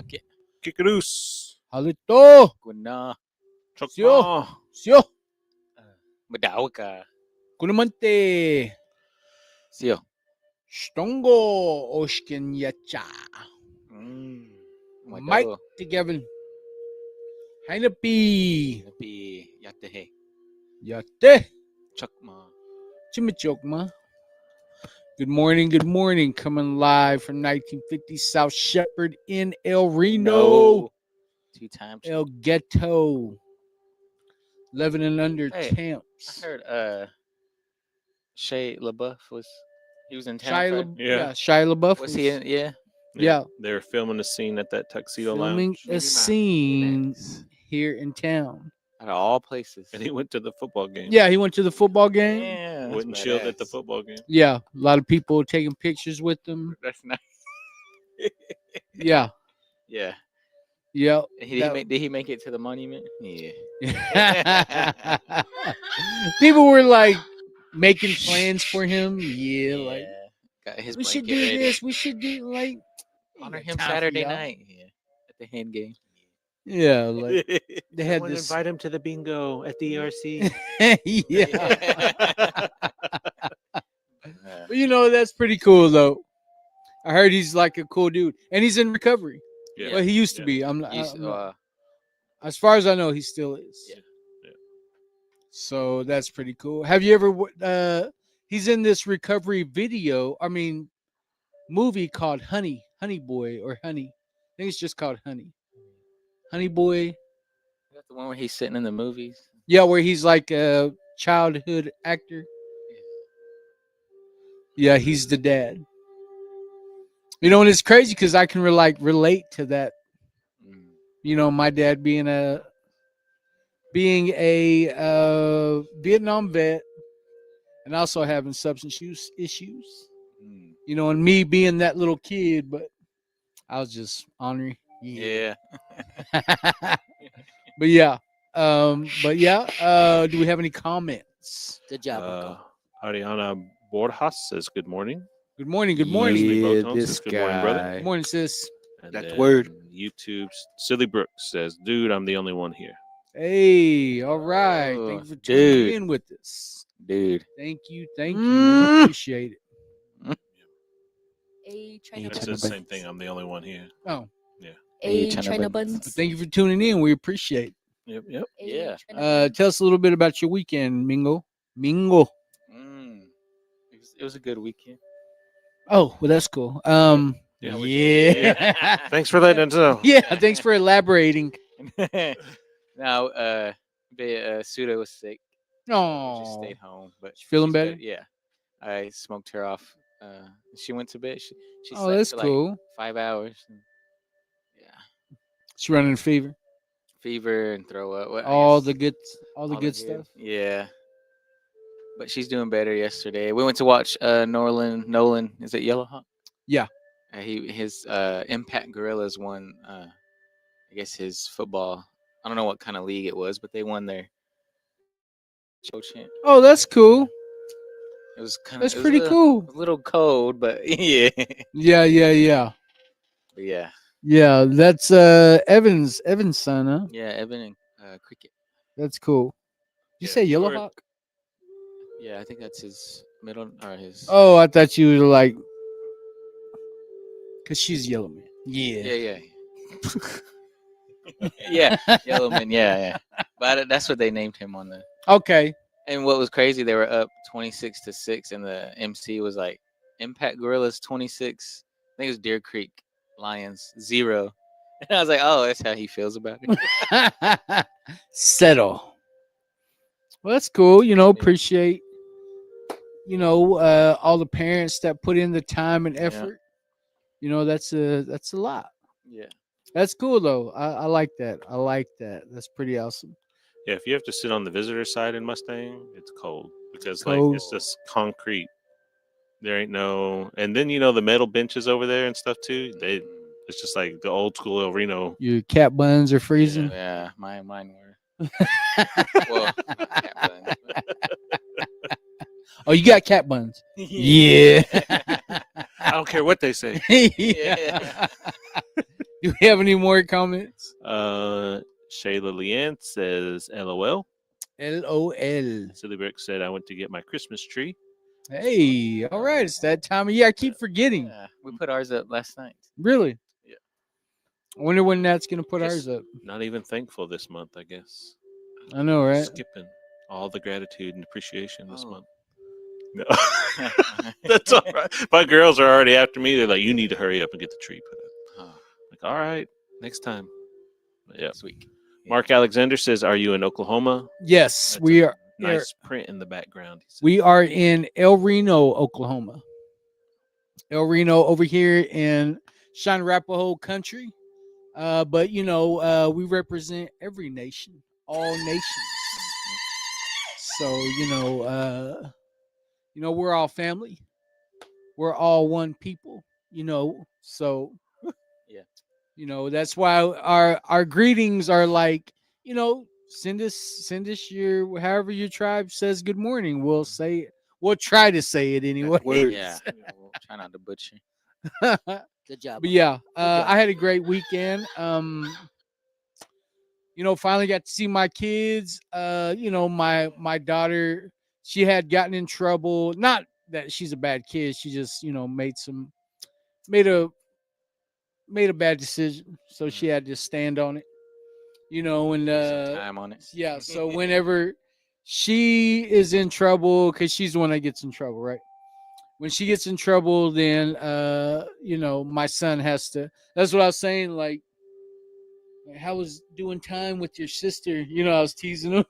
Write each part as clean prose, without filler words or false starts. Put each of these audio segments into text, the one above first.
Yake. Kikaroos. Halito. Kuna. Chokma. Sio. Madawa ka. Kunamante. Sio. Stongo. Oshkin yacha. Mike Tegevin. Hainapi. Tapi Yatehe. Yate. Chakma. Chimichokma. Good morning. Coming live from 1950 South Shepherd in El Reno. No. 2 times. El Ghetto. 11 and under Hey, champs. I heard Shia LaBeouf was in town. Shia LaBeouf. Was he in? Yeah. Yeah. They were filming a scene at that Tuxedo Filming Lounge. a scene here in town. Out of all places. And he went to the football game. Yeah, he went to the football game. Yeah. Went and chilled at the football game. Yeah, a lot of people taking pictures with them. That's nice. Yeah. Yeah. Yeah. Did he make it to the monument? Yeah. People were like making plans for him. Yeah, like got his we should blanket do ready. this. We should do like Honor him time for Saturday y'all. night. Yeah. At the hand game. Yeah, like they had Someone this. invite him to the bingo at the ERC. Yeah. But, you know, that's pretty cool though. I heard he's like a cool dude, and he's in recovery. Yeah. Well, he used to be. I'm He's, not- as far as I know, he still is. Yeah. Yeah. So that's pretty cool. Have you ever? He's in this recovery movie called Honey Boy or Honey. I think it's just called Honey Boy. Is that the one where he's sitting in the movies? Yeah, where he's like a childhood actor. Yeah, he's the dad. You know, and it's crazy because I can relate to that. You know, my dad being a Vietnam vet and also having substance use issues. You know, and me being that little kid, but I was just ornery. Yeah. But yeah. Do we have any comments? Good job, Uncle. Ariana Borjas says good morning. Good morning. Good morning. Leslie Yeah, Boton this says good morning, brother. Good morning, sis. And That's then word. YouTube's Silly Brooks says, dude, I'm the only one here. Hey, all right. Oh, Thank you for tuning dude. in with us. Dude. Thank you. Appreciate it. It says the same thing. I'm the only one here. Oh, China buns. but thank you for tuning in. We appreciate Yep. Yeah. it. Tell us a little bit about your weekend, Mingo. It was a good weekend. Oh, well, that's cool. Yeah. Yeah. Thanks for letting us know. Yeah, thanks for elaborating. Now, Suda was sick. She Oh, stayed home, but She feeling she's better? good. Yeah, I smoked her off. She went to bed. She oh, slept that's for like cool. 5 hours. Yeah, She's running a fever. fever and throw up. Well, I All guess the good all stuff. Yeah, but she's doing better yesterday. We went to watch Nolan. Is it Yellowhawk? Yeah. His Impact Gorillas won. I guess his football. I don't know what kind of league it was, but they won their show champ. Oh, that's cool. It was kind That's pretty cool. A little cold, but yeah. Yeah. But yeah. Yeah, that's Evan's son, huh? Yeah, Evan and Cricket. That's cool. You Yeah, say you were- Yellowhawk? Yeah, I think that's his middle or his. Oh, I thought you were like, because she's Yellow Man. Yeah. Yeah, Yellowman. Yeah. But that's what they named him on the. Okay. And what was crazy, they were up 26-6, and the MC was like, Impact Gorillas 26. I think it was Deer Creek Lions 0. And I was like, oh, that's how he feels about it. Settle. Well, that's cool. You know, appreciate, all the parents that put in the time and effort. You know, that's a lot. Yeah. That's cool though. I like that. That's pretty awesome. Yeah, if you have to sit on the visitor side in Mustang, it's cold because Cold. it's just concrete. There ain't no, and then the metal benches over there and stuff too. It's just like the old school El Reno. Your cat buns are freezing. Yeah, mine were. Well, not cat buns, but- Oh, you got cat buns. Yeah. I don't care what they say. Yeah. Do we have any more comments? Shayla Leanne says, LOL. LOL. Silly Brick said, I went to get my Christmas tree. Hey, all right. It's that time of year. I keep forgetting. Yeah, we put ours up last night. Really? Yeah. I wonder when Nat's going to put Just ours up. Not even thankful this month, I guess. I know, right? Skipping all the gratitude and appreciation this Oh. month. No. That's all right. My girls are already after me. They're like, you need to hurry up and get the tree put up. Oh, Like, all right, next time. But yeah. next week. Mark Alexander says, are you in Oklahoma? Yes, That's we a are. Nice print in the background. He said. We are in El Reno, Oklahoma. El Reno over here in Sean Arapahoe country. But we represent every nation, all nations. So we're all family. We're all one people. So Yeah. That's why our greetings are like, send us your however your tribe says good morning. We'll try to say it anyway. Yeah. We'll try not to butcher. Good job. But yeah, job. I had a great weekend. Finally got to see my kids. My daughter, she had gotten in trouble. Not that she's a bad kid. She just, made a bad decision. So she had to stand on it. And Take some time on it. yeah. So whenever she is in trouble, because she's the one that gets in trouble, right? When she gets in trouble, then my son has to. That's what I was saying. Like, how was doing time with your sister? I was teasing him.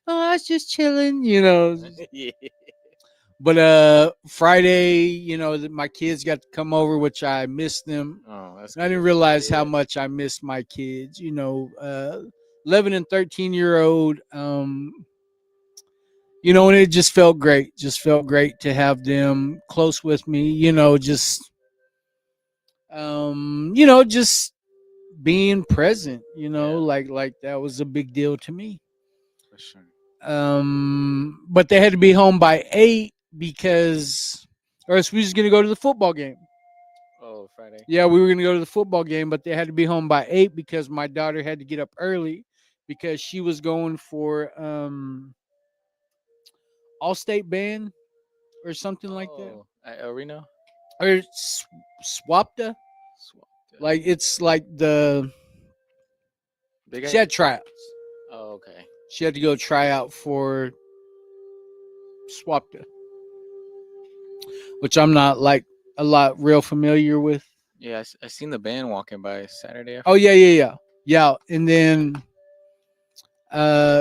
Oh, I was just chilling. Yeah. But Friday, my kids got to come over, which I missed them. Oh, that's I didn't good. realize how Yeah. much I missed my kids. 11 and 13-year-old. And it just felt great. Just felt great to have them close with me. Just being present. Like that was a big deal to me. For sure. But they had to be home by 8 because, or else we were just gonna go to the football game. Oh, Friday. Yeah, we were gonna go to the football game, but they had to be home by 8 because my daughter had to get up early because she was going for All-State band or something like that, At El Reno? or Swapta. Like it's like the Big she had tryouts. Oh, okay. She had to go try out for Swapta, which I'm not like a lot real familiar with. Yeah, I seen the band walking by Saturday. Oh yeah. And then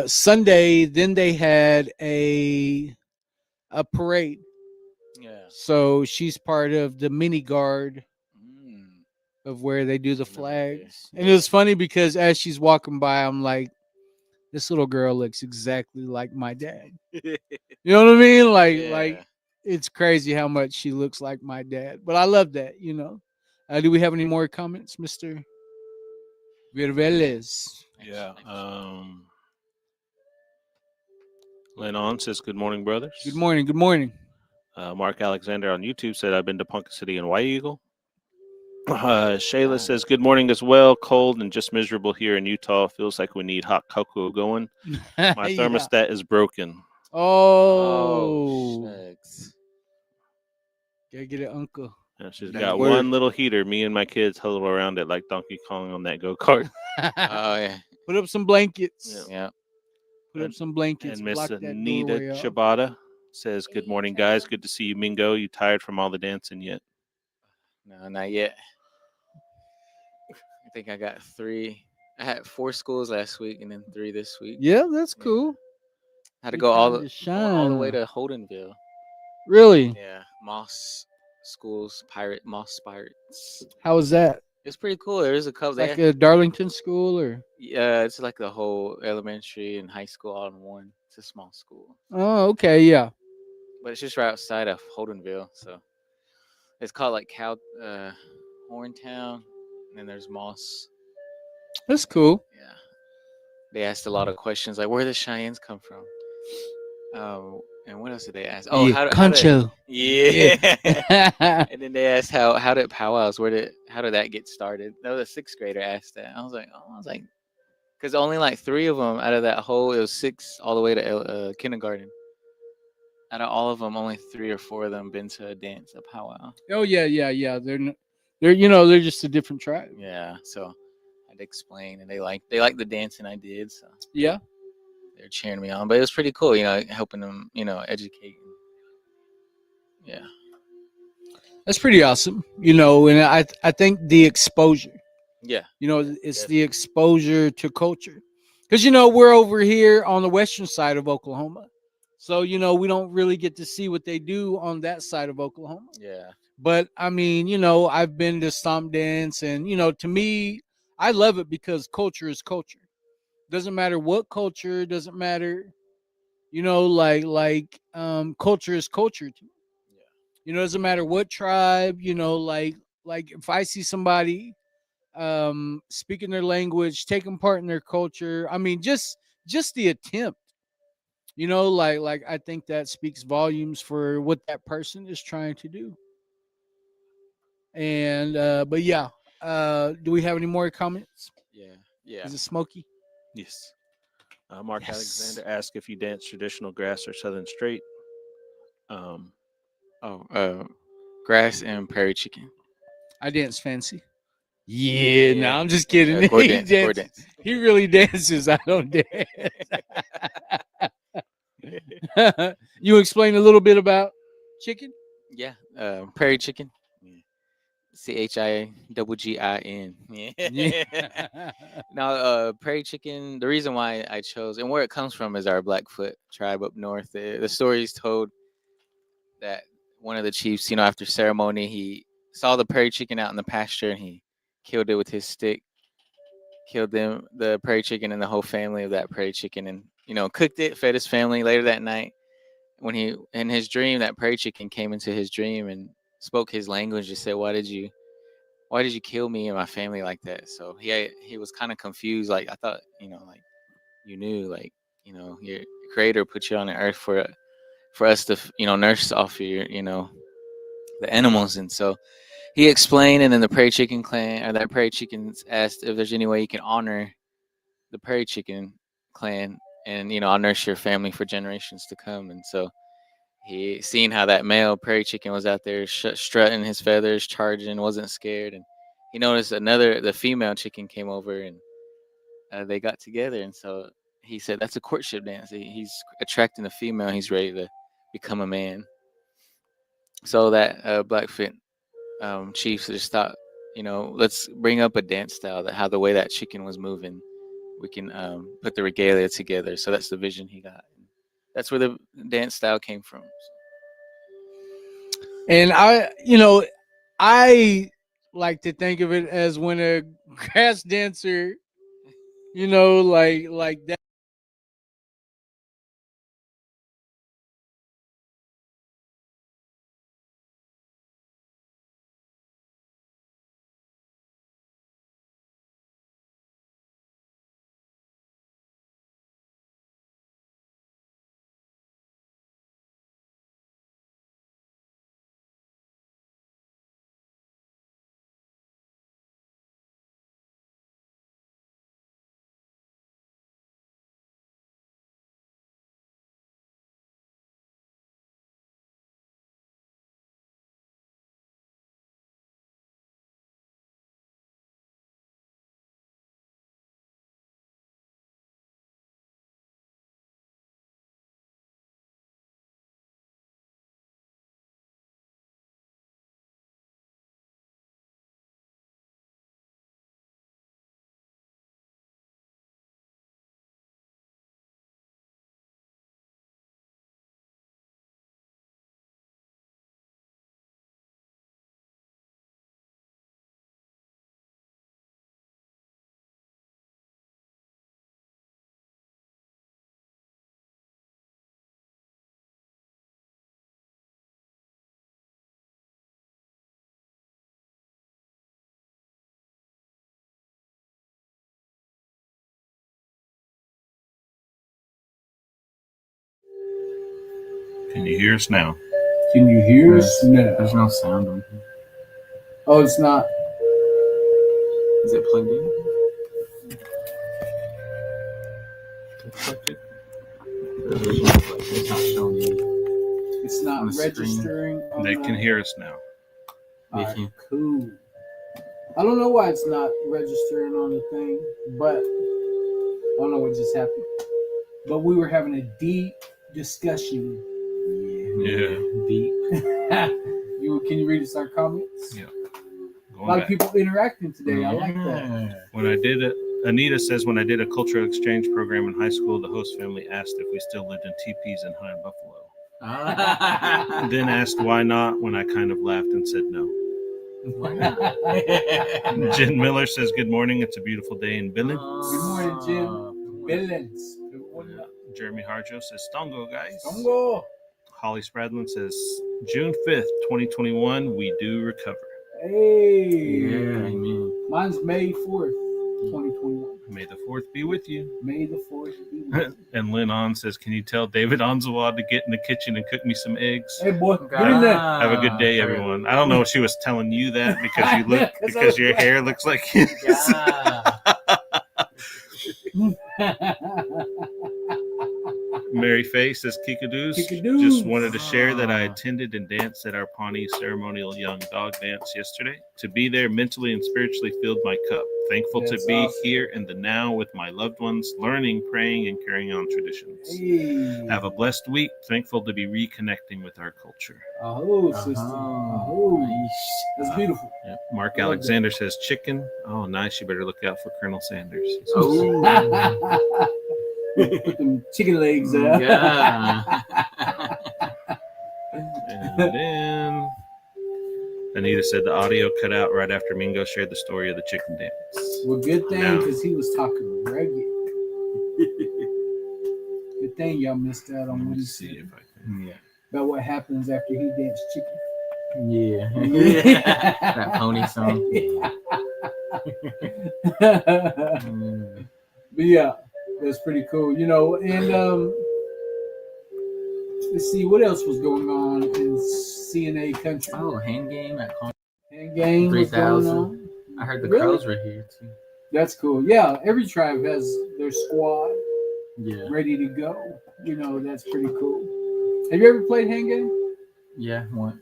Sunday, then they had a parade. Yeah. So she's part of the mini guard Mm. of where they do the Remember flags. this. And it was funny because as she's walking by, I'm like, this little girl looks exactly like my dad. You know what I mean? Like Yeah. it's crazy how much she looks like my dad. But I love that, Do we have any more comments, Mr. Virveles? Yeah. Lenon says, good morning, brothers. Good morning. Good morning. Mark Alexander on YouTube said, I've been to Ponca City and White Eagle. Shayla says, good morning as well. Cold and just miserable here in Utah. Feels like we need hot cocoa going. My Yeah. thermostat is broken. Oh, shucks. gotta get it, uncle. Yeah, she's That got work. one little heater. Me and my kids huddle around it like Donkey Kong on that go-kart. Oh, yeah. Put up some blankets. Yeah. Put up some blankets. And Miss block that Anita doorway off. Chabada says, good Hey, morning, guys. Chaba. Good to see you, Mingo. You tired from all the dancing yet? No, not yet. I think I got 3. I had 4 schools last week and then 3 this week. Yeah, that's cool. Had to Big go all time the to all the way shine. to Holdenville. Really? Yeah, Moss schools, Moss Pirates. How was that? It's pretty cool. There's a couple. Like a Darlington school or? Yeah, it's like the whole elementary and high school all in one. It's a small school, Oh, okay, yeah. but it's just right outside of Holdenville. So it's called like Horntown, and then there's Moss. That's cool. Yeah, they asked a lot of questions like where the Cheyennes come from. And what else did they ask? Oh, Yeah, Concho. yeah. Yeah. And then they asked how did powwows how did that get started? That was a 6th grader asked that. I was like, because only like 3 of them out of that whole, it was 6 all the way to kindergarten. Out of all of them, only 3 or 4 of them been to a dance, a powwow. Oh yeah. They're just a different tribe. Yeah, so I had to explain, and they like the dancing I did, so Yeah. they're cheering me on. But it was pretty cool, helping them, educate. Yeah, That's pretty awesome. And I think the exposure. yeah, It's the exposure to culture. Because we're over here on the western side of Oklahoma. So, we don't really get to see what they do on that side of Oklahoma. yeah, But I mean, I've been to Stomp Dance, and to me, I love it because culture is culture. Doesn't matter what culture, doesn't matter, culture is culture to me. Doesn't matter what tribe, like if I see somebody speaking their language, taking part in their culture, I mean, just the attempt, like I think that speaks volumes for what that person is trying to do. And but yeah, do we have any more comments? yeah. Is it Smoky? Yes. Mark Yes. Alexander asked if you dance traditional grass or Southern straight. Oh, grass and prairie chicken. I dance fancy. Yeah, no, I'm just And, kidding. core He dance, core dances. dance. He really dances. I don't dance. You explain a little bit about chicken? Yeah, prairie chicken. CHIGGIN. Yeah. Yeah. Now, prairie chicken. The reason why I chose and where it comes from is our Blackfoot tribe up north. The story is told that one of the chiefs, after ceremony, he saw the prairie chicken out in the pasture and he killed it with his stick. Killed the prairie chicken and the whole family of that prairie chicken, and cooked it, fed his family. Later that night, when he in his dream, that prairie chicken came into his dream and spoke his language and said, why did you kill me and my family like that? So he was kind of confused. Like, I thought, like, you knew, like, your creator put you on the earth for us to nurse off your the animals. And so he explained, and then the prairie chicken clan, or that prairie chickens, asked if there's any way you can honor the prairie chicken clan, and I'll nurse your family for generations to come. And so he seen how that male prairie chicken was out there strutting his feathers, charging, wasn't scared, and he noticed the female chicken came over, and they got together. And so he said that's a courtship dance. He's attracting the female. He's ready to become a man. So that Blackfoot chief just thought, let's bring up a dance style that how the way that chicken was moving, we can put the regalia together. So that's the vision he got. That's where the dance style came from. And I like to think of it as when a grass dancer, like that. Can you hear us now? Can you hear us? No. There's no sound on here. Oh, it's not. Is it plugged in? It's not showing you. It's not On the screen. registering. On They the- can hear us now. They Alright, can. cool. I don't know why it's not registering on the thing, but I don't know what just happened. But we were having a deep discussion. Yeah. Deep. Can you read us our comments? Yeah. A Going lot back. of people interacting today. I like that. When I did it, Anita says when I did a cultural exchange program in high school, the host family asked if we still lived in teepees in High Buffalo. Ah. Then asked why not when I kind of laughed and said no. Why not? Jen Miller says, good morning. It's a beautiful day in Billings. Good morning, Jim. Billings. Jeremy Harjo says, Stongo, guys. Congo. Holly Spradlin says, June 5th, 2021, we do recover. Hey. Yeah, amen. Mine's May 4th, 2021. May the 4th be with you. May the 4th be with you. And Lynn On says, can you tell David Onzawa to get in the kitchen and cook me some eggs? Hey, boy. Get in there. Have a good day, everyone. I don't know if she was telling you that because you look because your hair looks like his. Mary Faye says Kikadoos. Kikadoos. Just wanted to share that I attended and danced at our Pawnee ceremonial young dog dance yesterday. To be there mentally and spiritually filled my cup. Thankful That's to be awesome. here in the now with my loved ones, learning, praying, and carrying on traditions. Hey. Have a blessed week. Thankful to be reconnecting with our culture. Oh, sister. Oh, that's beautiful. Yep. Mark Love Alexander says chicken. Oh, nice. You better look out for Colonel Sanders. Oh. Put them chicken legs out. Yeah. And then Anita said the audio cut out right after Mingo shared the story of the chicken dance. Well, good thing No. because he was talking reggae. Good thing y'all missed out on what he Let's see said if I can. Yeah. about what happens after he danced chicken. Yeah. That pony song. But yeah, that's pretty cool, you know. And let's see what else was going on in CNA country. Oh, hand game at Con. And game was going 3000. on. I heard the Really? Crows were here too. That's cool. Yeah, every tribe has their squad Yeah. ready to go. You know, that's pretty cool. Have you ever played hand game? Yeah, once.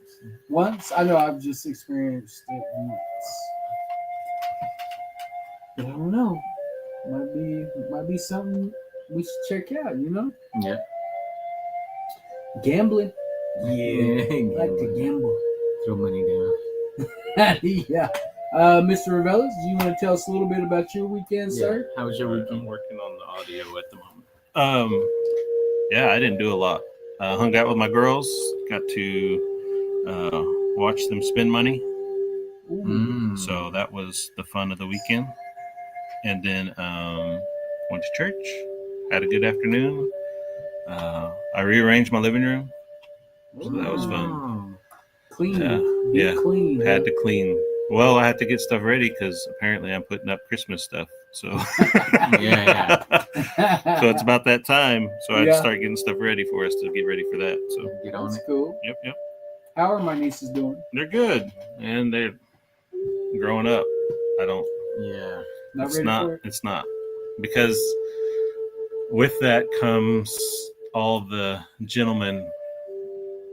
Once? I know I've just experienced it once. I don't know. Might be something we should check out, you know? Yeah. Gambling. Yeah. I like to gamble. Throw money down. Yeah. Mr. Revelas, do you want to tell us a little bit about your weekend, sir? How was your I'm weekend? working on the audio at the moment. Yeah, I didn't do a lot. Hung out with my girls. Got to watch them spend money. Ooh. Mm. So that was the fun of the weekend. And then went to church. Had a good afternoon. I rearranged my living room. So that was fun. Oh. Clean. Yeah. Be Yeah. clean. Had to clean. Well, I had to get stuff ready because apparently I'm putting up Christmas stuff. So Yeah. so it's about that time. So I had Yeah. to start getting stuff ready for us to get ready for that. So Get on That's it. cool. yep. How are my nieces doing? They're good. And they're growing up. I don't Yeah. Not it's ready not for it? it's not. Because with that comes all the gentlemen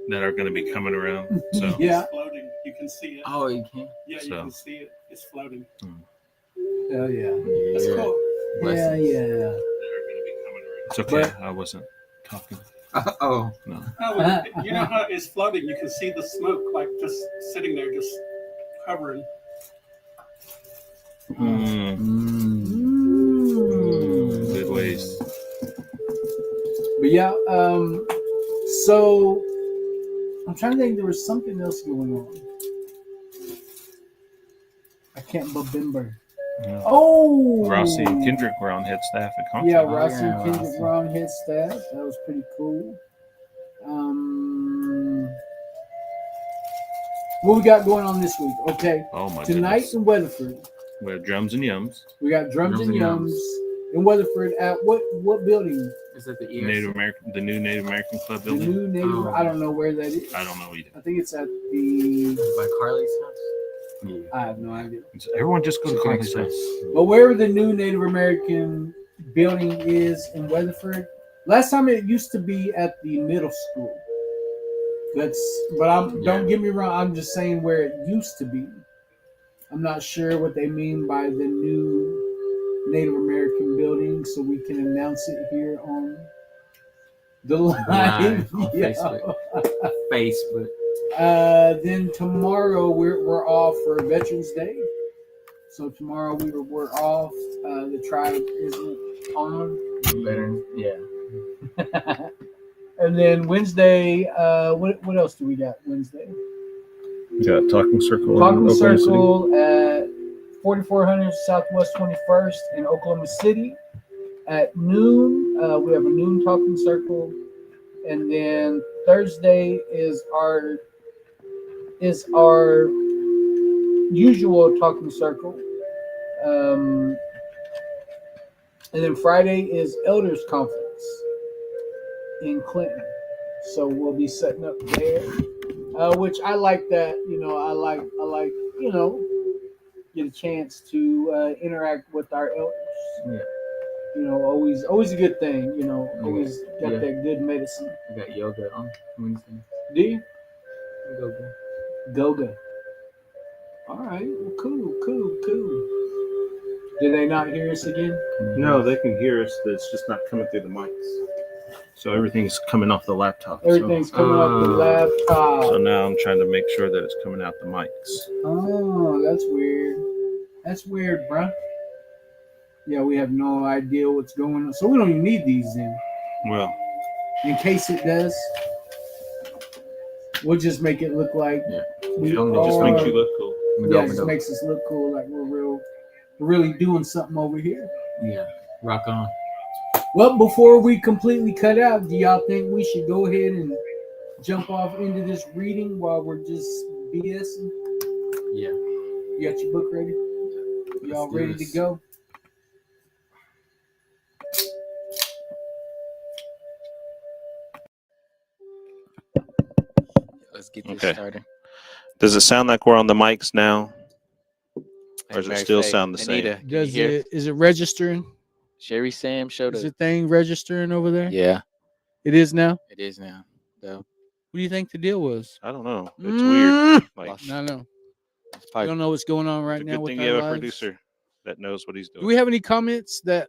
that are going to be coming around. So Yeah. It's floating. You can see it. Oh, you can. Yeah, you So. can see it. It's floating. Hell yeah. That's Yeah. cool. Yeah, Blessings. yeah. they're going to be coming around. It's okay. I wasn't talking. Oh. No. Oh, you know how it's floating? You can see the smoke, like just sitting there, just hovering. Mm, Mm. good ways. But yeah, so I'm trying to think. There was something else going on. I can't remember. Yeah. Oh, Rossi and Kendrick were on head staff at Contra. Yeah, Oh, Rossi yeah, and Kendrick Rossi. were on head staff. That was pretty cool. What we got going on this week? Okay, Oh my tonight goodness. in Weatherford, We have drums and yums. we got drums and Drums and yums. in Weatherford at what building? Is that the Native American, the new Native American Club The building. new Native. I don't know where that is. I don't know either. I think it's at the. by Carly's house? I have no idea. Everyone just go to Carly's house. But wherever the new Native American building is in Weatherford, last time it used to be at the middle school. Don't get me wrong. I'm just saying where it used to be. I'm not sure what they mean by the new Native American building, so we can announce it here on the live on yeah. Facebook. Then tomorrow we're off for Veterans Day. So tomorrow we're off. The tribe isn't on. Better, yeah. And then Wednesday, what else do we got Wednesday? We got Talking Circle. Talking Circle at 4400 Southwest 21st in Oklahoma City at noon. We have a noon Talking Circle, and then Thursday is our usual Talking Circle, and then Friday is Elders Conference in Clinton. So we'll be setting up there, which I like that. I like get a chance to interact with our elders. Yeah. Always a good thing. Always got that good medicine. I got yoga on Wednesday. Do you? Go. Go. All right. Well, cool. Did they not hear us again? No, they can hear us. It's just not coming through the mics. So everything's coming off the laptop. Everything's coming off the laptop. So now I'm trying to make sure that it's coming out the mics. Oh, that's weird. That's weird, bruh. Yeah, we have no idea what's going on. So we don't even need these then. Well, in case it does, we'll just make it look like it just makes you look cool. Yeah, it just makes us look cool, like we're really doing something over here. Yeah, rock on. Well, before we completely cut out, do y'all think we should go ahead and jump off into this reading while we're just BSing? Yeah. You got your book ready? Y'all ready to go? Let's get this started. Does it sound like we're on the mics now? Or does it still sound the Anita, same? Is it registering? Sherry Sam showed Is us. the thing registering over there? Yeah. It is now? It is now. Though. What do you think the deal was? I don't know. It's weird. Like, No. It's I don't know what's going on right it's a now good with thing our you have a lives. producer that knows what he's doing. Do we have any comments that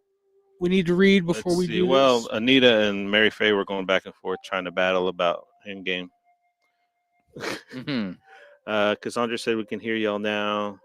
we need to read before Let's we see. do Well, this? Anita and Mary Faye were going back and forth trying to battle about Endgame. Cassandra said we can hear y'all now.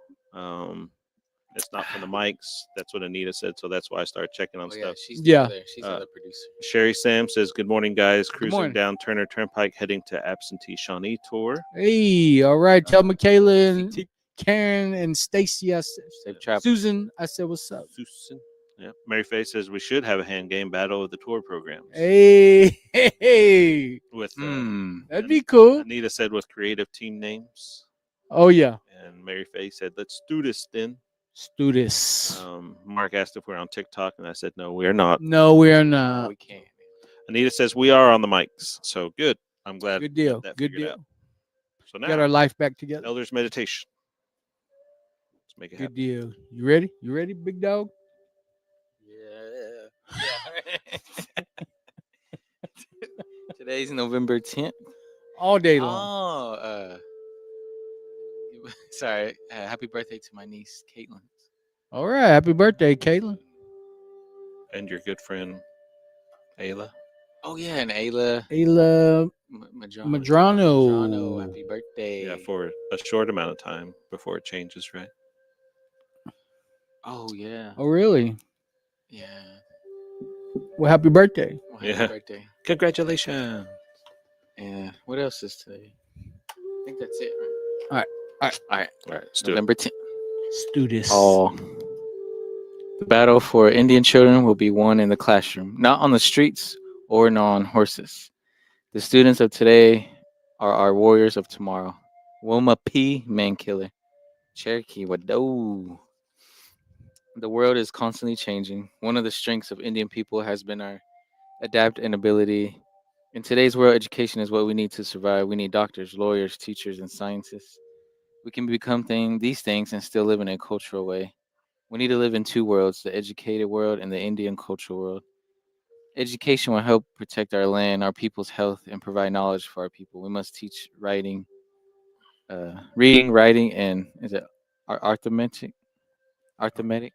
It's not from the mics. That's what Anita said, so that's why I started checking on stuff. She's Yeah. there. She's the other producer. Sherry Sam says, "Good morning, guys. Cruising morning. down Turner Turnpike, heading to Absentee Shawnee tour." Hey, all right. Tell Michaela and Karen and Stacy I said. Safe travel. Susan, I said, what's up? Susan. Yeah. Mary Faye says we should have a hand game battle of the tour programs. Hey. With That'd be cool. Anita said with creative team names. Oh, yeah. And Mary Faye said, "Let's do this then." Let's do this. Mark asked if we're on TikTok, and I said, "No, we are not." No, we are not. We can't. Anita says we are on the mics, so good. I'm glad. Good deal. That Good figured deal. out. So now, Got our life back together. Elders meditation. Let's make it Good happen. deal. You ready? You ready, big dog? Yeah. Today's November 10th. All day long. Oh, sorry. Happy birthday to my niece, Caitlin. All right. Happy birthday, Caitlin. And your good friend, Ayla. Oh, yeah, and Ayla Ayla Madrano. Madrano. Happy birthday. Yeah, for a short amount of time before it changes, right? Oh, yeah. Oh, really? Yeah. Well, happy birthday. Well, happy Yeah. birthday. Congratulations. And what else is today? I think that's it, right? All right. All right. Let's do it. November 10th. Let's do this. Oh. The battle for Indian children will be won in the classroom, not on the streets or on horses. The students of today are our warriors of tomorrow. Wilma P. Mankiller. Cherokee Wado. The world is constantly changing. One of the strengths of Indian people has been our adapt and ability. In today's world, education is what we need to survive. We need doctors, lawyers, teachers, and scientists. We can become these things and still live in a cultural way. We need to live in two worlds, the educated world and the Indian cultural world. Education will help protect our land, our people's health, and provide knowledge for our people. We must teach reading, writing, and is it arithmetic? Arithmetic?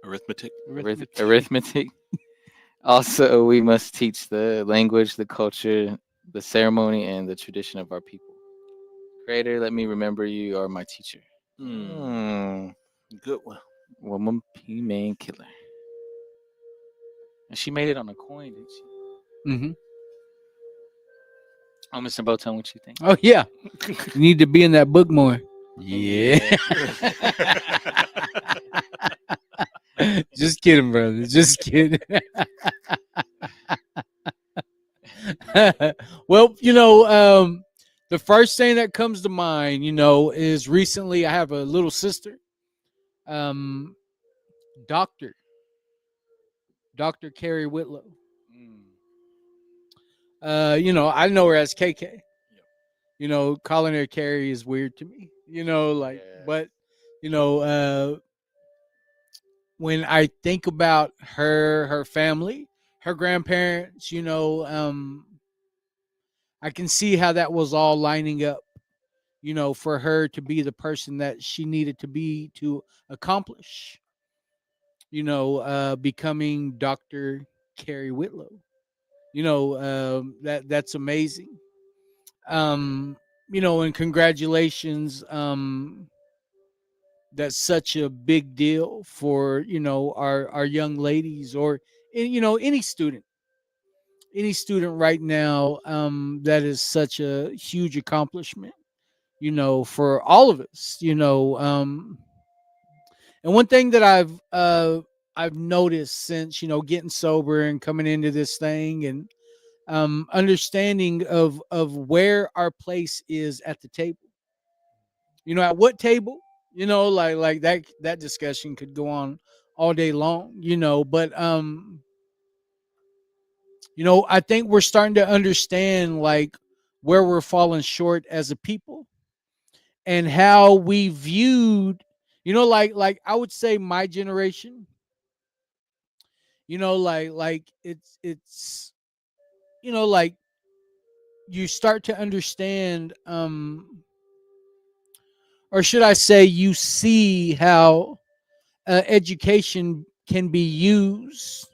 Arithmetic. Arithmetic. Also, we must teach the language, the culture, the ceremony, and the tradition of our people. Creator, let me remember you are my teacher. Good one. Woman P Man Killer. And she made it on a coin, didn't she? Mm-hmm. Oh, Mr. Botan, what you think? Oh yeah, you need to be in that book more. Yeah. Just kidding, brother. Just kidding. Well, the first thing that comes to mind, is recently I have a little sister, Dr. Carrie Whitlow. I know her as KK. Calling her Carrie is weird to me. But when I think about her family, her grandparents, I can see how that was all lining up, for her to be the person that she needed to be to accomplish, becoming Dr. Carrie Whitlow. That's amazing. And congratulations. That's such a big deal for our young ladies, or any student right now. That is such a huge accomplishment, for all of us. And one thing that I've noticed since getting sober and coming into this thing, and understanding of where our place is at the table. At what table? Like that discussion could go on all day long. But I think we're starting to understand like where we're falling short as a people, and how we viewed, like I would say my generation. Like it's like you start to understand, or should I say you see how education can be used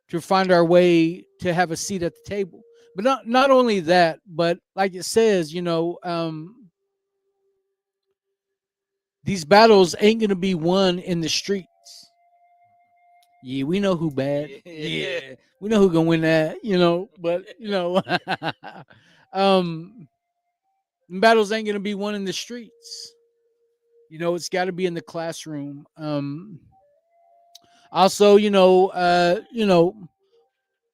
to find our way to have a seat at the table. But not only that, but like it says, these battles ain't gonna be won in the streets. Yeah, we know who bad. Yeah, we know who gonna win that. But battles ain't gonna be won in the streets. It's got to be in the classroom. Also,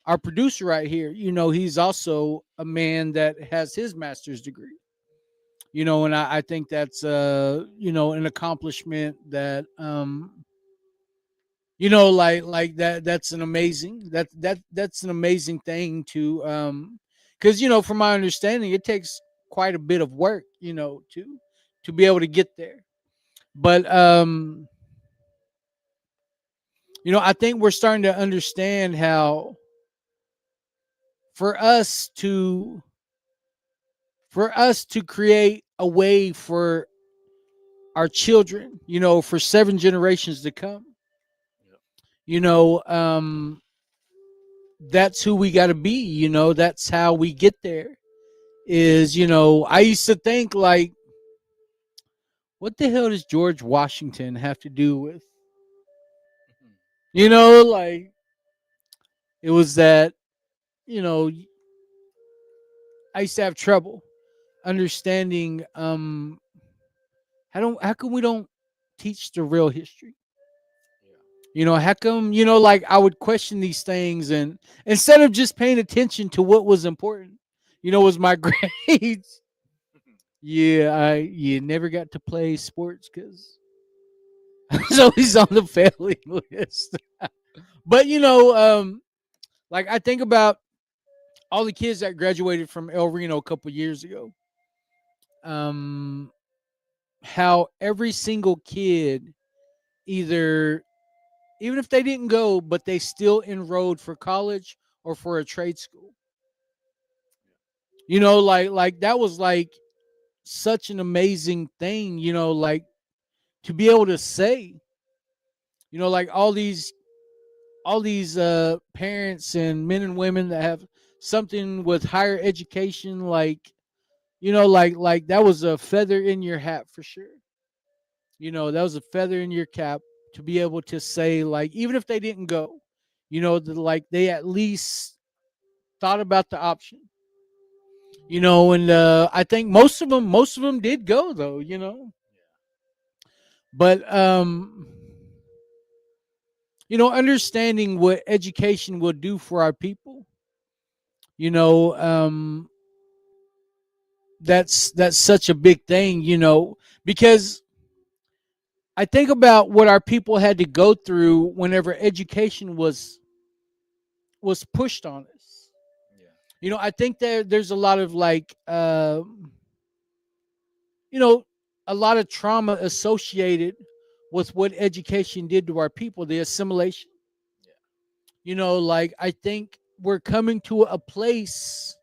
our producer right here, he's also a man that has his master's degree. And I think that's an accomplishment that like that's an amazing that's an amazing thing to because from my understanding it takes quite a bit of work to be able to get there. But I think we're starting to understand how for us to create a way for our children, for 7 generations to come, that's who we got to be. That's how we get there. Is I used to think like, what the hell does George Washington have to do with? Like it was that, I used to have trouble understanding how come we don't teach the real history? How come, like I would question these things, and instead of just paying attention to what was important, was my grades. Yeah, I never got to play sports because So he's on the failing list. But like I think about all the kids that graduated from El Reno a couple years ago. How every single kid either, even if they didn't go, but they still enrolled for college or for a trade school. Like that was like such an amazing thing, like to be able to say, like all these parents and men and women that have something with higher education, like like that was a feather in your hat for sure. That was a feather in your cap to be able to say, like, even if they didn't go, like they at least thought about the option. And I think most of them did go though. But understanding what education will do for our people, you know that's such a big thing, because I think about what our people had to go through whenever education was pushed on us. I think there's a lot of like a lot of trauma associated with what education did to our people, the assimilation. Like I think we're coming to a place,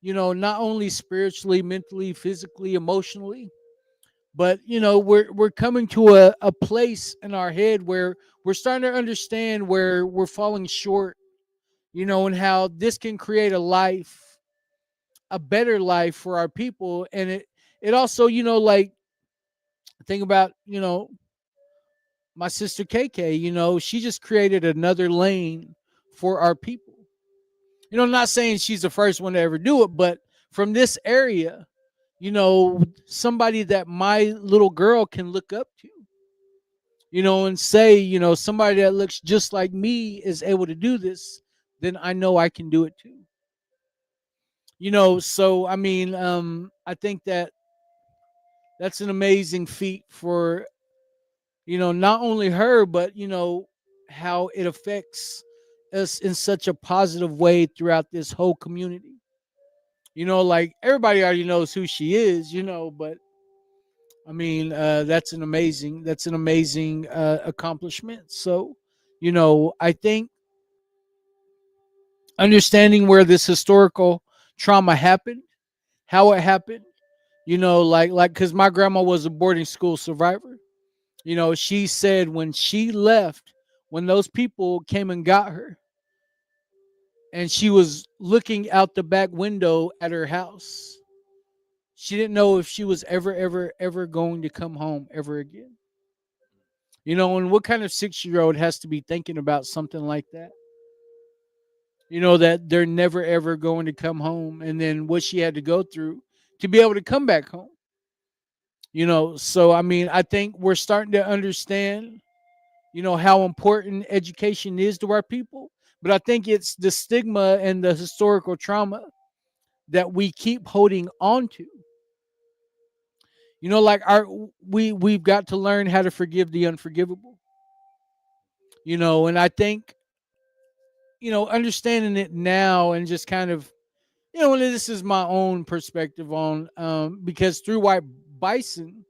not only spiritually, mentally, physically, emotionally, but we're coming to a place in our head where we're starting to understand where we're falling short, and how this can create a better life for our people. And it also, like, think about, my sister KK, she just created another lane for our people. I'm not saying she's the first one to ever do it, but from this area, somebody that my little girl can look up to, and say, somebody that looks just like me is able to do this, then I know I can do it too. So I mean, I think that's an amazing feat for, not only her, but how it affects us in such a positive way throughout this whole community. Like everybody already knows who she is, but I mean, that's an amazing accomplishment. So, I think understanding where this historical trauma happened, how it happened, like because my grandma was a boarding school survivor. She said when she left, when those people came and got her, and she was looking out the back window at her house, she didn't know if she was ever going to come home ever again. And what kind of 6-year-old has to be thinking about something like that? That they're never ever going to come home, and then what she had to go through to be able to come back home. So I mean, I think we're starting to understand, how important education is to our people. But I think it's the stigma and the historical trauma that we keep holding on to. Like we've got to learn how to forgive the unforgivable. And I think, understanding it now and just kind of, this is my own perspective on, because through White Bison,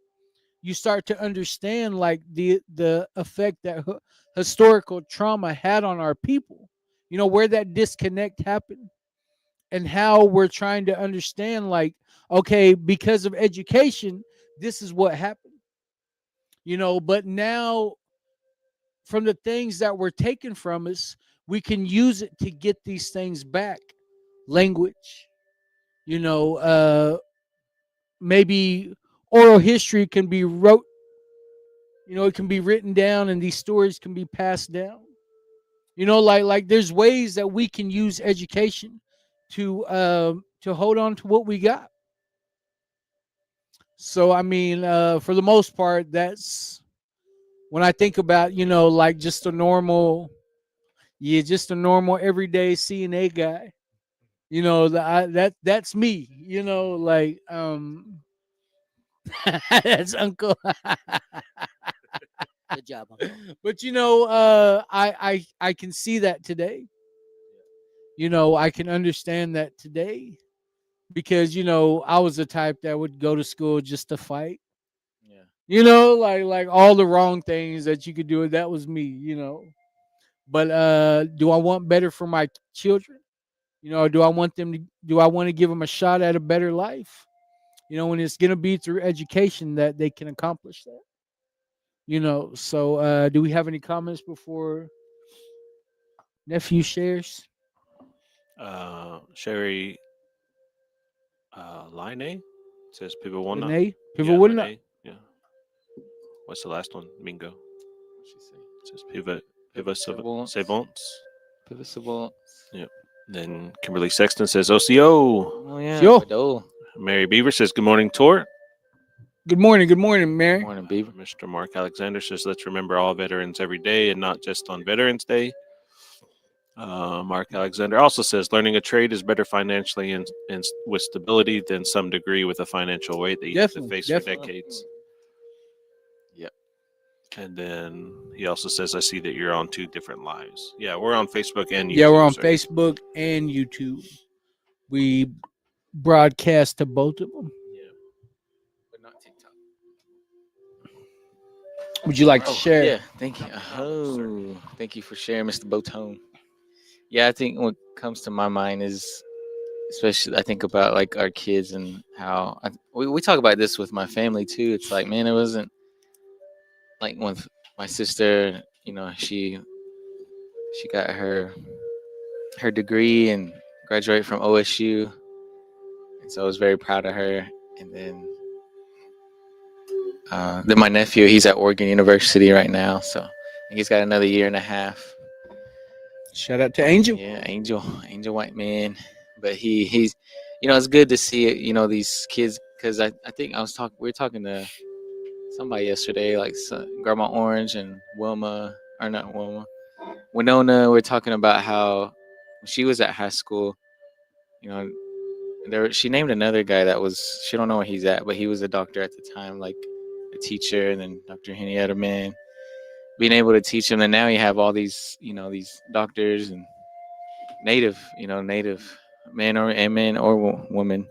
you start to understand like the effect that historical trauma had on our people, where that disconnect happened, and how we're trying to understand, like, okay, because of education, this is what happened. But now, from the things that were taken from us, we can use it to get these things back. Language, maybe oral history can be wrote, it can be written down, and these stories can be passed down. Like there's ways that we can use education to hold on to what we got. So I mean, for the most part, that's when I think about, like just a normal everyday CNA guy. That's me. Like that's Uncle. Good job, Uncle. But I can see that today. I can understand that today because I was the type that would go to school just to fight. Yeah. Like all the wrong things that you could do. That was me. But do I want better for my children? Do I want to give them a shot at a better life? When it's gonna be through education that they can accomplish that. So do we have any comments before nephew shares? Sherry Line says people will not. Renee? People wouldn't. Renee, yeah. What's the last one? Mingo. What'd she say? It says Piva Savants. Savants. Pivotable. Yep. Then Kimberly Sexton says OCO. Oh yeah. Yo. Badoo. Mary Beaver says good morning, Tor. Good morning, Mary. Morning, Beaver. Mr. Mark Alexander says let's remember all veterans every day and not just on Veterans Day. Mark Alexander also says learning a trade is better financially and with stability than some degree with a financial weight that you have to face for decades. Yep. And then he also says, I see that you're on 2 different lives. Yeah, we're on Facebook and YouTube. Yeah, we're on sir. Facebook and YouTube. We broadcast to both of them. Yeah. But not TikTok. Would you like to share? Yeah, thank you. Oh, thank you for sharing, Mr. Botone. Yeah, I think what comes to my mind is, especially I think about like our kids and how we talk about this with my family too. It's like, man, it wasn't like when my sister, she got her degree and graduated from OSU, and so I was very proud of her. And then my nephew, he's at Oregon University right now, so I think he's got another year and a half. Shout out to Angel. Yeah, Angel White Man. But he's, it's good to see it, these kids, because I think we were talking to somebody yesterday, like Grandma Orange and Winona. We're talking about how when she was at high school, she named another guy that she don't know where he's at, but he was a doctor at the time, like a teacher, and then Dr. Henrietta Man. Being able to teach them, and now you have all these, these doctors and native men or women,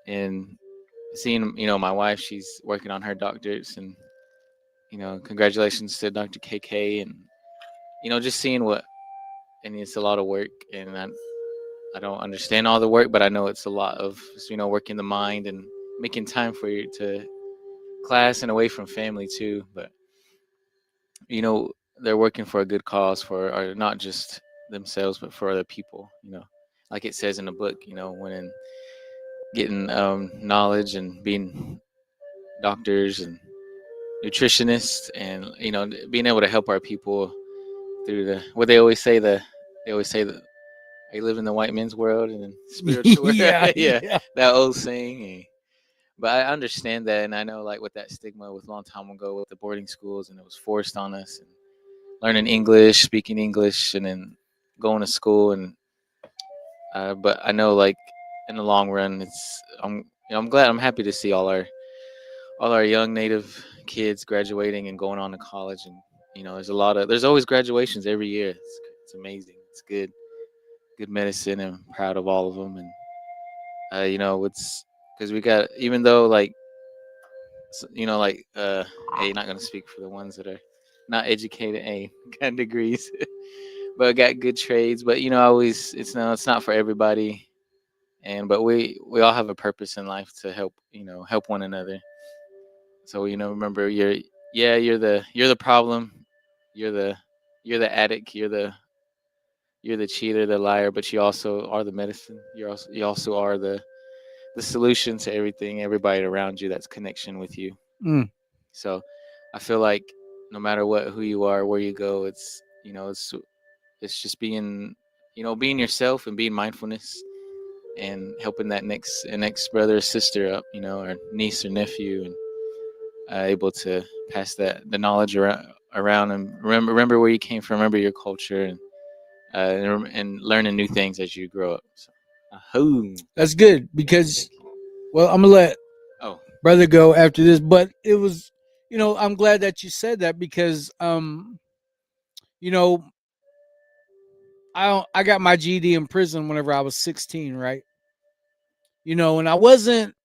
and seeing, my wife, she's working on her doctorates, and congratulations to Dr. KK, and just seeing and it's a lot of work, and I don't understand all the work, but I know it's a lot of working the mind and making time for you to class and away from family too, but they're working for a good cause or not just themselves, but for other people, like it says in the book, when getting knowledge and being doctors and nutritionists, and being able to help our people through they always say that I live in the white man's world and then spiritual world. yeah, that old saying. But I understand that, and I know, like, with that stigma with a long time ago with the boarding schools, and it was forced on us, and learning English, speaking English, and then going to school, and but I know, like, in the long run, I'm happy to see all our young Native kids graduating and going on to college, and there's always graduations every year. It's amazing. It's good medicine, and I'm proud of all of them, and it's because we got, even though, like, hey, not gonna speak for the ones that are not educated, got degrees, but got good trades. But always, it's not for everybody, but we all have a purpose in life to help one another. So remember, you're the problem, you're the addict, you're the cheater, the liar, but you also are the medicine. You also are the solution to everything, everybody around you that's connection with you. So I feel like no matter who you are, where you go, it's just being yourself and being mindfulness and helping that next brother or sister up, or niece or nephew, and able to pass the knowledge around and remember where you came from, remember your culture, and learning new things as you grow up. So, that's good, because I'm gonna let brother go after this, but it was I'm glad that you said that because, you know, I got my GED in prison whenever I was 16, right? And I wasn't,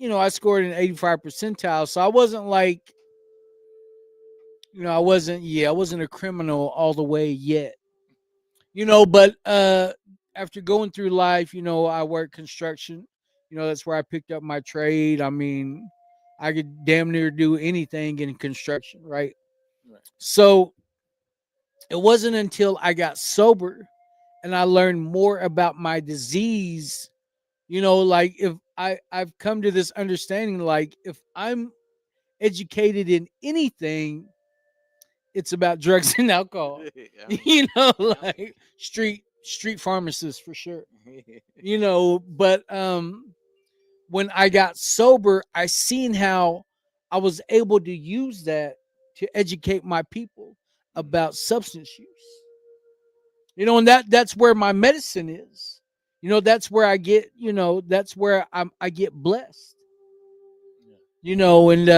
I scored an 85 percentile, so I wasn't like, I wasn't a criminal all the way yet. But after going through life, I worked construction. That's where I picked up my trade. I mean, I could damn near do anything in construction, right? Right. So it wasn't until I got sober and I learned more about my disease, like if I've come to this understanding, like if I'm educated in anything, it's about drugs and alcohol. Like street pharmacists for sure. But when I got sober, I seen how I was able to use that to educate my people about substance use. And that's where my medicine is. That's where I get, that's where I get blessed. And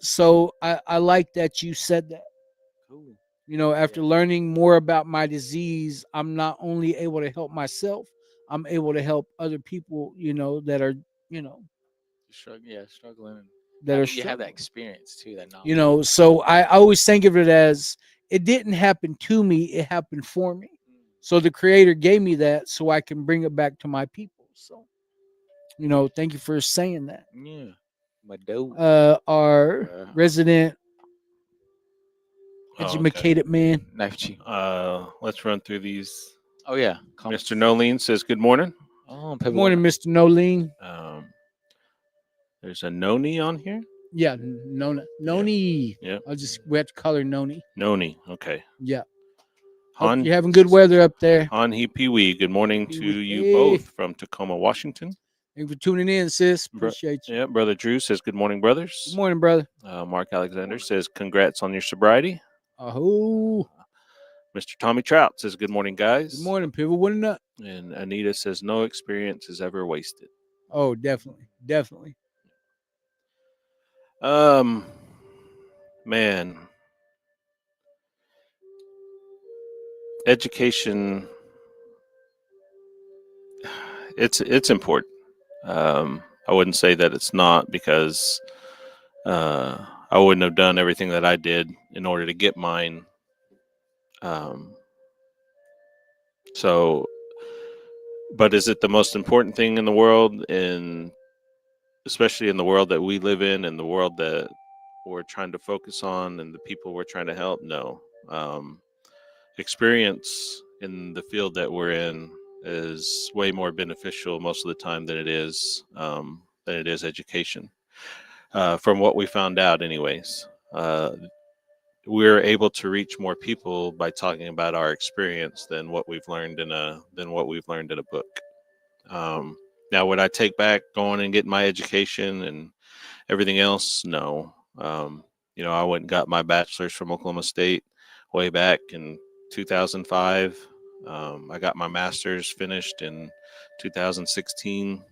so I like that you said that. Cool. After learning more about my disease, I'm not only able to help myself, I'm able to help other people, that are, Struggling. And that are you have that struggling. experience too, that knowledge. So I always think of it as it didn't happen to me, it happened for me. So the creator gave me that so I can bring it back to my people. So, thank you for saying that. Yeah. My dope. Our resident Oh, okay. educated man. Knife Chief. Let's run through these. Oh yeah. Mr. Nolene says, good morning. Oh, Good morning, Mr. Nolene. There's a Noni on here. Yeah, Noni. Yeah. We have to call her Noni. Noni. Okay. Yeah. Han, you're having good weather up there. Hanhi Pee-wee. Good morning to Pee-wee. you Hey. both from Tacoma, Washington. Thanks for tuning in, sis. Appreciate you. Yeah, Brother Drew says, good morning, brothers. Good morning, brother. Mark Alexander says, congrats on your sobriety. Oh. Mr. Tommy Trout says, good morning, guys. Good morning, people. What up? And Anita says, no experience is ever wasted. Oh, definitely. Definitely. Man. Education, it's important. I wouldn't say that it's not, because I wouldn't have done everything that I did in order to get mine. But is it the most important thing in the world, especially in the world that we live in and the world that we're trying to focus on and the people we're trying to help? No. Experience in the field that we're in is way more beneficial most of the time than it is education. From what we found out, anyways, we're able to reach more people by talking about our experience than what we've learned in a book. Now, would I take back going and getting my education and everything else? No. I went and got my bachelor's from Oklahoma State way back in 2005. I got my master's finished in 2016.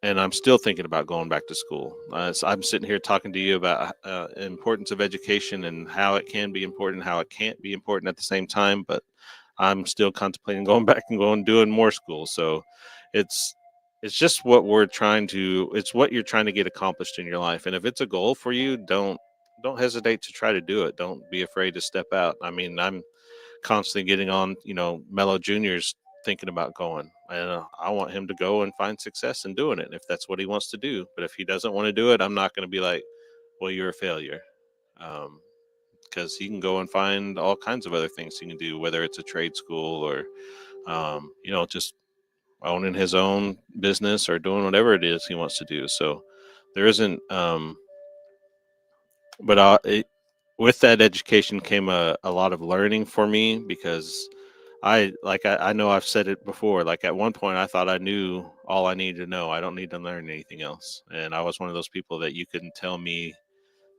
And I'm still thinking about going back to school. I'm sitting here talking to you about importance of education and how it can be important, how it can't be important at the same time. But I'm still contemplating going back and doing more school. So it's just what it's what you're trying to get accomplished in your life. And if it's a goal for you, don't hesitate to try to do it. Don't be afraid to step out. I mean, I'm constantly getting on, Mello Jr.'s thinking about going. And I want him to go and find success in doing it if that's what he wants to do. But if he doesn't want to do it, I'm not going to be like, well, you're a failure. Because he can go and find all kinds of other things he can do, whether it's a trade school or, just owning his own business or doing whatever it is he wants to do. So there isn't, with that education came a lot of learning for me, because I know I've said it before, like at one point I thought I knew all I needed to know. I don't need to learn anything else. And I was one of those people that you couldn't tell me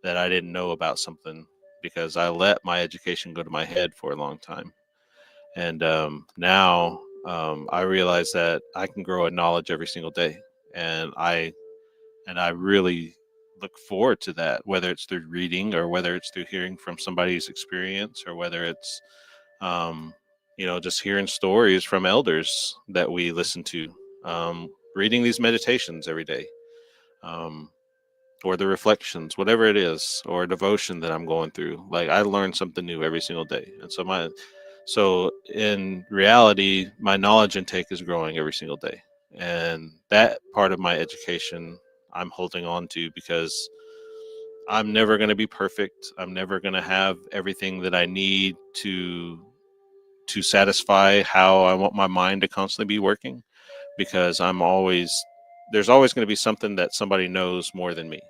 that I didn't know about something, because I let my education go to my head for a long time. And now I realize that I can grow in knowledge every single day. And I I really look forward to that, whether it's through reading or whether it's through hearing from somebody's experience or whether it's, just hearing stories from elders that we listen to, reading these meditations every day, or the reflections, whatever it is, or a devotion that I'm going through. Like, I learn something new every single day. And so in reality, my knowledge intake is growing every single day. And that part of my education I'm holding on to, because I'm never going to be perfect. I'm never going to have everything that I need to satisfy how I want my mind to constantly be working, because there's always going to be something that somebody knows more than me.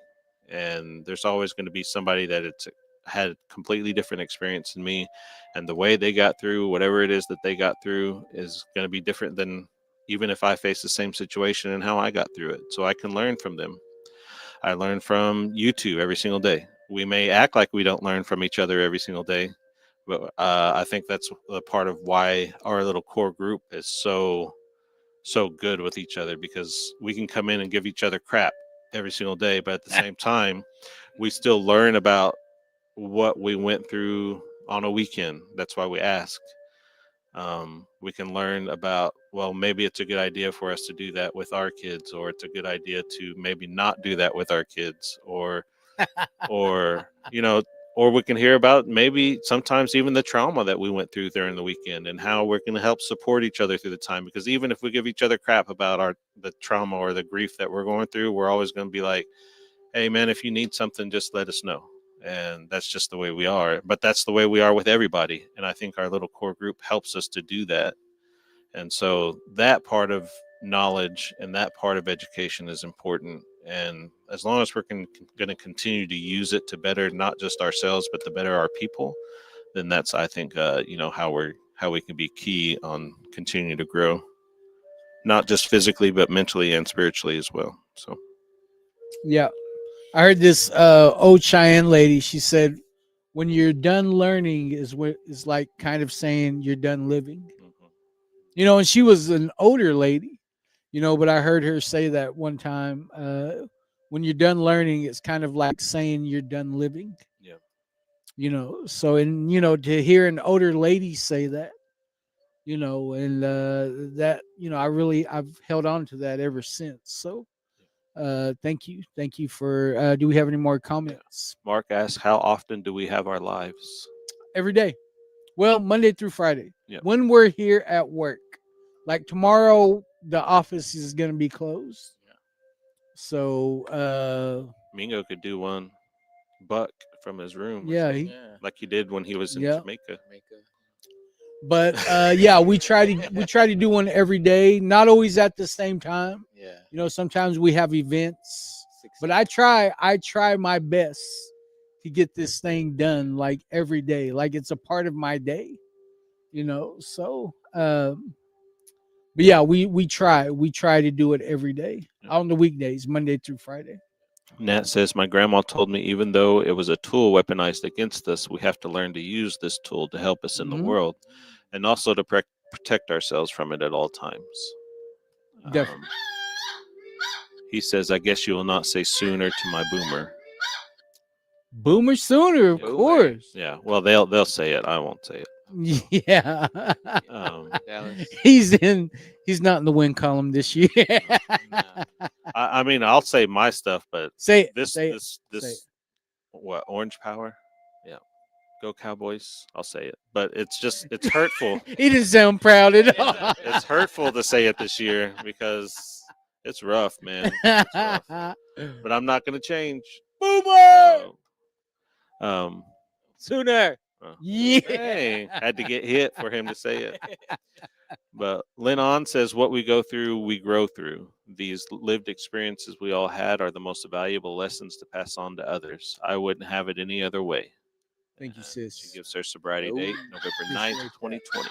And there's always going to be somebody that it's had completely different experience than me. And the way they got through whatever it is that they got through is going to be different than even if I face the same situation and how I got through it. So I can learn from them. I learn from you two every single day. We may act like we don't learn from each other every single day, but I think that's a part of why our little core group is so good with each other, because we can come in and give each other crap every single day, but at the same time, we still learn about what we went through on a weekend. That's why we ask. We can learn about, well, maybe it's a good idea for us to do that with our kids, or it's a good idea to maybe not do that with our kids, or or we can hear about maybe sometimes even the trauma that we went through during the weekend and how we're going to help support each other through the time. Because even if we give each other crap about the trauma or the grief that we're going through, we're always going to be like, hey man, if you need something, just let us know. And that's just the way we are. But that's the way we are with everybody. And I think our little core group helps us to do that. And so that part of knowledge and that part of education is important. And as long as we're going to continue to use it to better not just ourselves, but to better our people, then that's, I think, how we can be key on continuing to grow, not just physically, but mentally and spiritually as well. So, Yeah. I heard this old Cheyenne lady. She said, when you're done learning is like kind of saying you're done living. And she was an older lady, but I heard her say that one time, when you're done learning, it's kind of like saying you're done living. Yeah. So, and, to hear an older lady say that, and that, I've held on to that ever since. So, thank you for, do we have any more comments? Mark asks, how often do we have our lives? Every day. Well, Monday through Friday. Yeah. When we're here at work. Like tomorrow, the office is going to be closed. Yeah. So, Mingo could do one buck from his room. Yeah, like he did when he was in Jamaica. But yeah, we try to do one every day, not always at the same time. Yeah. Sometimes we have events, but I try my best to get this thing done like every day, like it's a part of my day. So but yeah, we try to do it every day on the weekdays, Monday through Friday. Nat says, my grandma told me even though it was a tool weaponized against us, we have to learn to use this tool to help us in the world, and also to protect ourselves from it at all times. Definitely. He says, I guess you will not say sooner to my boomer. Boomer sooner, of course. Yeah, well, they'll say it. I won't say it. Yeah. Dallas. He's not in the win column this year. No. I mean, I'll say my stuff, but Say it. this, say this, it. what, Orange Power? Yeah. Go Cowboys. I'll say it, but it's hurtful. He didn't sound proud at all. It's hurtful to say it this year because it's rough, man. It's rough. But I'm not going to change. Boomer! Sooner. Yeah. Dang, had to get hit for him to say it. But Lynn On says, what we go through, we grow through. These lived experiences we all had are the most valuable lessons to pass on to others. I wouldn't have it any other way. Thank you, sis. She gives her sobriety date, November 9th, 2020.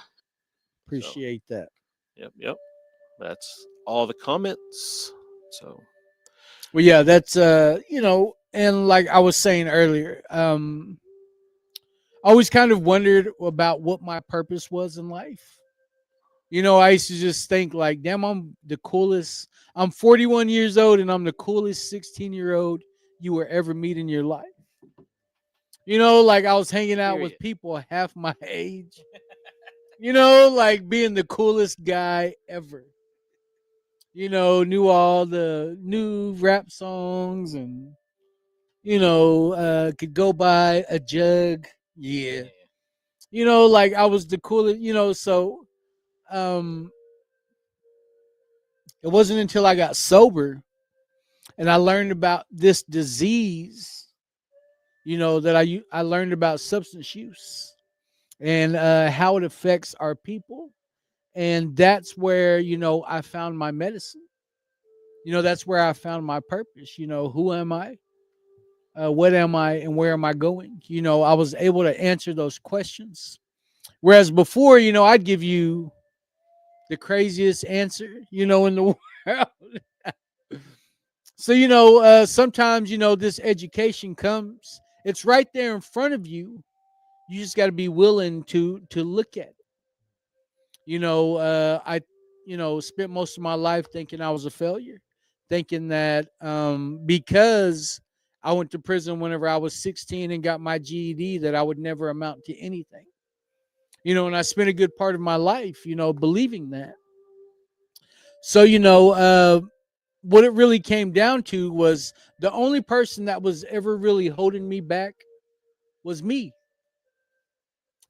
Appreciate that. Yep. That's all the comments. So, well, yeah, that's and like I was saying earlier, I always kind of wondered about what my purpose was in life. You know, I used to just think like, damn, I'm the coolest. I'm 41 years old and I'm the coolest 16-year-old you will ever meet in your life. You know, like I was hanging out with Period. people half my age. You know, like being the coolest guy ever. You know, knew all the new rap songs and, could go buy a jug. Yeah. You know, like I was the coolest, so um it wasn't until I got sober and I learned about this disease, that I learned about substance use and how it affects our people. And that's where, I found my medicine. That's where I found my purpose. Who am I? What am I and where am I going? I was able to answer those questions. Whereas before, I'd give you the craziest answer, in the world. So, sometimes, this education comes, it's right there in front of you. You just got to be willing to look at it. I, spent most of my life thinking I was a failure, thinking that because I went to prison whenever I was 16 and got my GED, that I would never amount to anything. And I spent a good part of my life, believing that. So, what it really came down to was the only person that was ever really holding me back was me.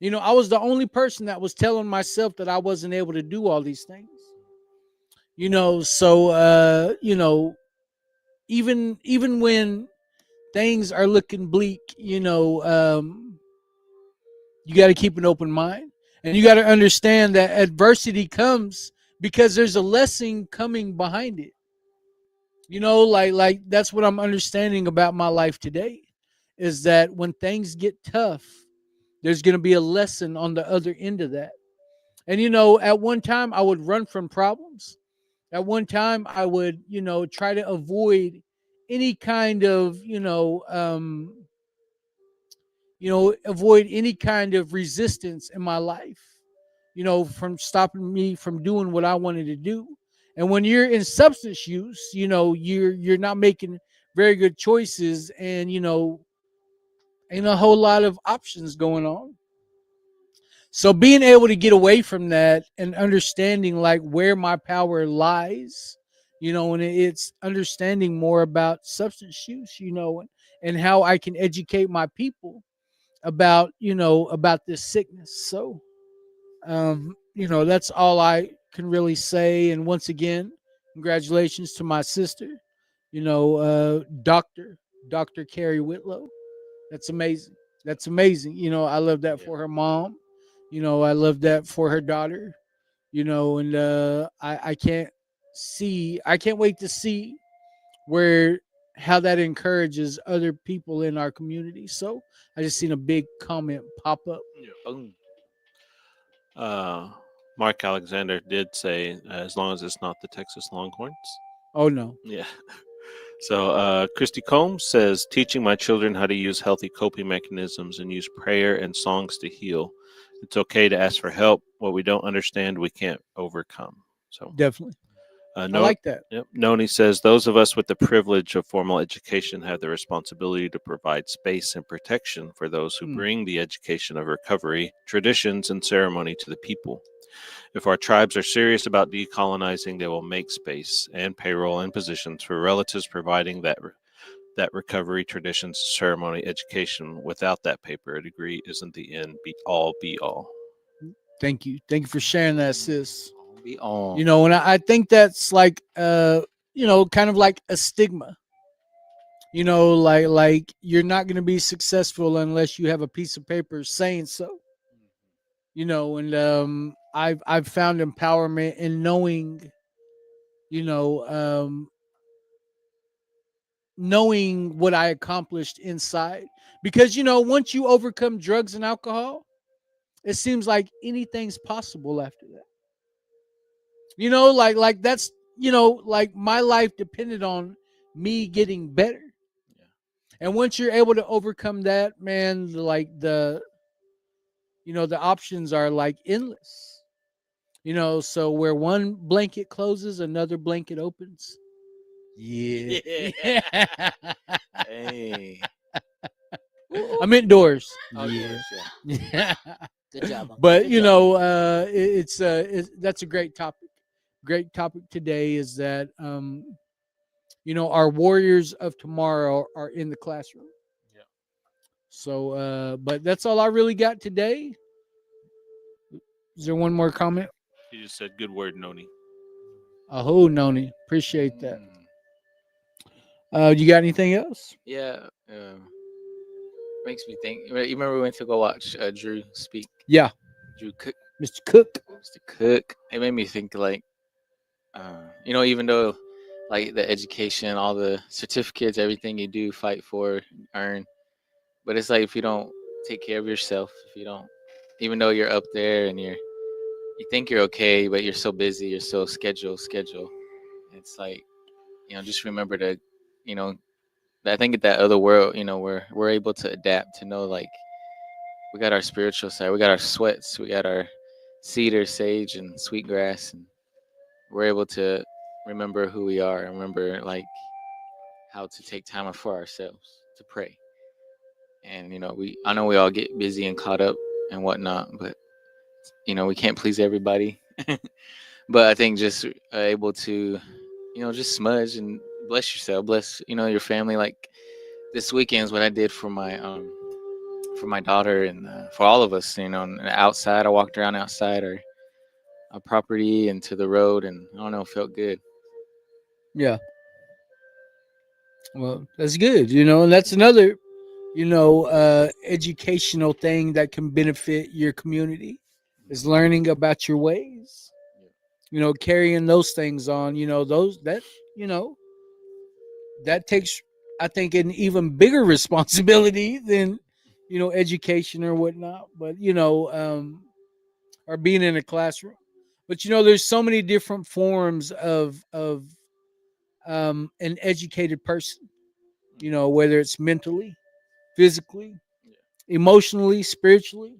I was the only person that was telling myself that I wasn't able to do all these things. So even when things are looking bleak, you got to keep an open mind, and you got to understand that adversity comes because there's a lesson coming behind it. Like that's what I'm understanding about my life today, is that when things get tough, there's going to be a lesson on the other end of that. And at one time I would run from problems. At one time I would, try to avoid any kind of, avoid any kind of resistance in my life, from stopping me from doing what I wanted to do. And when you're in substance use, you're not making very good choices, and ain't a whole lot of options going on. So being able to get away from that and understanding like where my power lies, and it's understanding more about substance use, and how I can educate my people about, about this sickness. So, that's all I can really say. And once again, congratulations to my sister, Dr. Carrie Whitlow. That's amazing. That's amazing. I love that for her mom. I love that for her daughter. And I can't wait to see where how that encourages other people in our community. So I just seen a big comment pop up. Boom. Mark Alexander did say, as long as it's not the Texas Longhorns. Oh no. Yeah. So Christy Combs says, teaching my children how to use healthy coping mechanisms and use prayer and songs to heal. It's okay to ask for help. What we don't understand, we can't overcome. So Definitely. I no, like that. Yep. Noni says, those of us with the privilege of formal education have the responsibility to provide space and protection for those who bring the education of recovery, traditions, and ceremony to the people. If our tribes are serious about decolonizing, they will make space and payroll and positions for relatives providing that recovery, traditions, ceremony, education. Without that paper, a degree isn't the end be all. Thank you. Thank you for sharing that, sis. Be on. And I think that's like kind of like a stigma. Like you're not going to be successful unless you have a piece of paper saying so. And I've found empowerment in knowing, knowing what I accomplished inside. Because once you overcome drugs and alcohol, it seems like anything's possible after that. Like that's like my life depended on me getting better. Yeah. And once you're able to overcome that, man, like the options are like endless. You know, so where one blanket closes, another blanket opens. Yeah. Hey. I'm indoors. Oh, Yeah. yeah. Yeah. Good job, Uncle. But Good you job. know, that's a great topic. Great topic today is that you know, our warriors of tomorrow are in the classroom. Yeah. So but that's all I really got today. Is there one more comment? He just said, "Good word, Noni." Aho, Noni. Appreciate that. Mm. You got anything else? Yeah. Makes me think. You remember we went to go watch Drew speak? Yeah, Drew Cook. Mr. Cook. Mr. Cook. It made me think like, you know, even though like the education, all the certificates, everything you do, fight for, earn, but it's like if you don't take care of yourself, if you don't, even though you're up there and you think you're okay, but you're so busy, you're so schedule. It's like, you know, just remember to, you know, I think at that other world, you know, we're able to adapt to know like we got our spiritual side, we got our sweats, we got our cedar, sage, and sweetgrass, and we're able to remember who we are, and remember like how to take time for ourselves to pray. And you know, I know we all get busy and caught up and whatnot, but you know, we can't please everybody. But I think just able to, you know, just smudge and bless yourself, bless, you know, your family. Like this weekend is what I did for my daughter and for all of us. You know, and outside, I walked around outside our property and to the road, and I don't know, it felt good. Yeah. Well, that's good. You know, and that's another, you know, educational thing that can benefit your community is learning about your ways. You know, carrying those things on. You know, those that you know that takes, I think, an even bigger responsibility than you know education or whatnot. But you know, or being in a classroom. But you know, there's so many different forms of an educated person. You know, whether it's mentally, physically, emotionally, spiritually.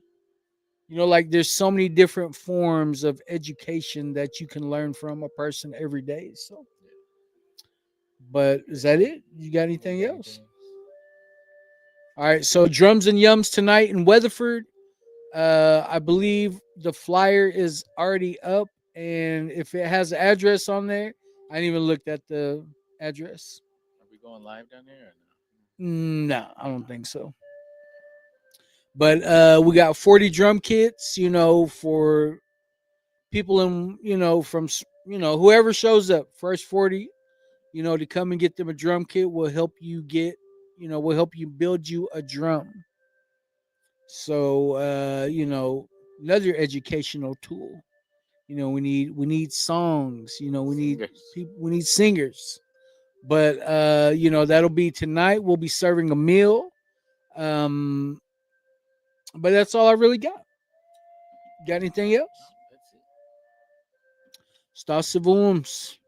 You know, like there's so many different forms of education that you can learn from a person every day. So, but is that it? You got anything else? All right. So drums and yums tonight in Weatherford. I believe the flyer is already up, and if it has the address on there, I didn't even looked at the address. Are we going live down there? Or No, I don't think so. But we got 40 drum kits, you know, for people in, you know, from, you know, whoever shows up, first 40, you know, to come and get them a drum kit will help you get, you know, will help you build you a drum. So, you know, another educational tool. You know, we need songs, you know, we need Singers. people, we need singers. But you know, that'll be tonight. We'll be serving a meal. Um, but that's all I really got. Got anything else? That's it. Stas Savums.